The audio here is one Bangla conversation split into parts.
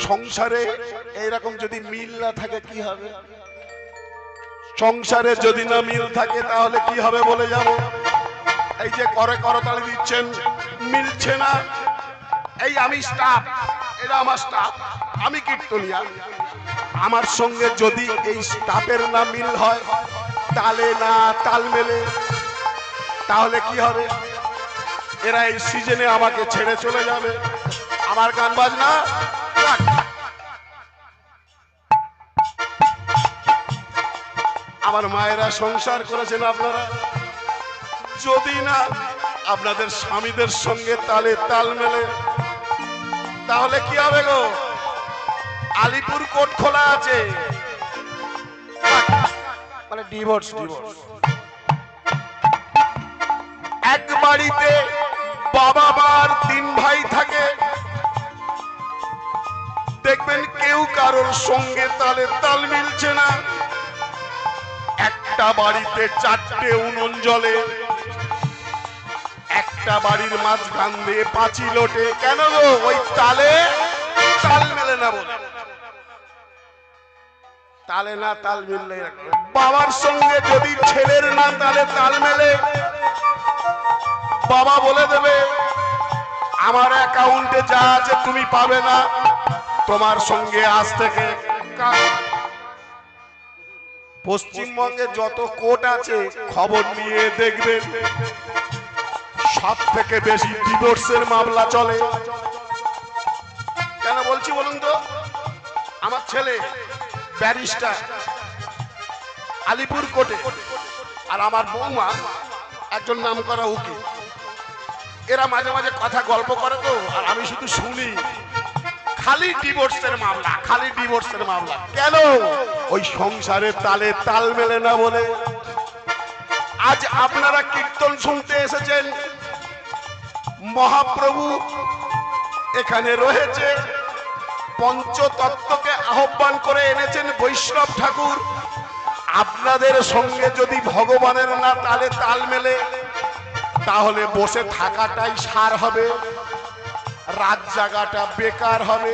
সংসারে এইরকম যদি মিল না থাকে কি হবে? সংসারে যদি না মিল থাকে তাহলে কি হবে বলে যাব। এই যে করে করতালি দিচ্ছেন, মিলছে না। এই আমি স্টাফ, এরা আমার স্টাফ, আমি কীর্তনিয়া, আমার সঙ্গে যদি এই স্টাফের না মিল হয়, তালে না তাল মেলে, তাহলে কি হবে? এরা এই সিজনে আমাকে ছেড়ে চলে যাবে। আমার গান বাজনা আমার মায়েরা সংসার করেছেন, আপনারা যদি না আপনাদের স্বামীদের সঙ্গে তালে তাল মেলে, তাহলে কি হবে গো? আলিপুর কোর্ট খোলা আছে, মানে ডিভোর্স। এক বাড়িতে বাবা মার 3 ভাই থাকে, দেখবেন কেউ কারোর সঙ্গে তালে তাল মিলছে না। একটা বাড়িতে 4টে উনুন জ্বলে, একটা বাড়ির মাঝখান দিয়ে পাঁচিল ওঠে। কেন গো? ওই তালে তাল মেলে না বলে। তালে না তাল মিললে, বাবার সঙ্গে যদি ছেলের না তালে তাল মেলে, বাবা বলে দেবে আমার অ্যাকাউন্টে যা আছে তুমি পাবে না, তোমার সঙ্গে আজ থেকে। পশ্চিমবঙ্গে যত কোর্ট আছে খবর নিয়ে দেখবেন, সব থেকে বেশি ডিভোর্সের মামলা চলে। কেন বলছি বলুন তো? আমার ছেলে ব্যারিস্টার আলিপুর কোর্টে, আর আমার বৌমা একজন নামকরা উকিল। এরা মাঝে মাঝে কথা গল্প করে তো, আর আমি শুধু শুনি, খালি ডিভোর্সের মামলা, খালি ডিভোর্সের মামলা। কেন? ওই সংসারে তালে তাল মেলে না বলে। আজ আপনারা কীর্তন শুনতে এসেছেন, মহাপ্রভু এখানে রয়েছে, পঞ্চতত্ত্বকে আহ্বান করে এনেছেন বৈষ্ণব ঠাকুর। আপনাদের সঙ্গে যদি ভগবানের না তালে তাল মেলে, তাহলে বসে থাকাটাই সার হবে, রাত জাগাটা বেকার হবে,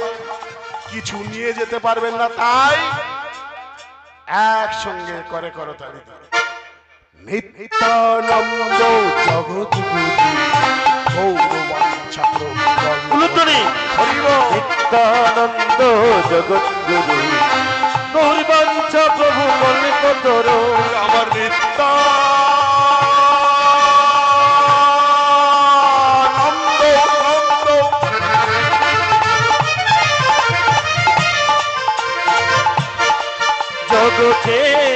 কিছু নিয়ে যেতে পারবেন না। তাই একসঙ্গে করে করতালি। নিত্যানন্দ জগৎগুরু নিত্যানন্দ জগৎগুরু গৌরবাঞ্ছা প্রভু কল্পতর। আমার নিত্য জগতের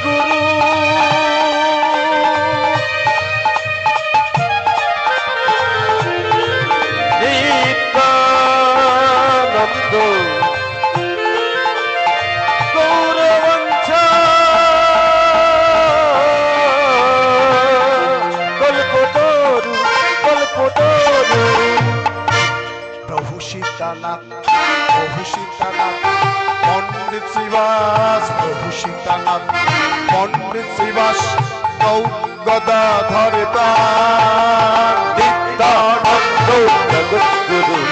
গুরু নিত্যানন্দ গৌরবঞ্ছা কল্পতরু কল্পতরু। প্রভু সীতানাথ, প্রভু সীতানাথ, পণ্ডিত শ্রীবাস, প্রভু সীতানাথ, পণ্ডিত শ্রীবাস, গদাধর প্রাণ। নিত্যানন্দ জগৎগুরু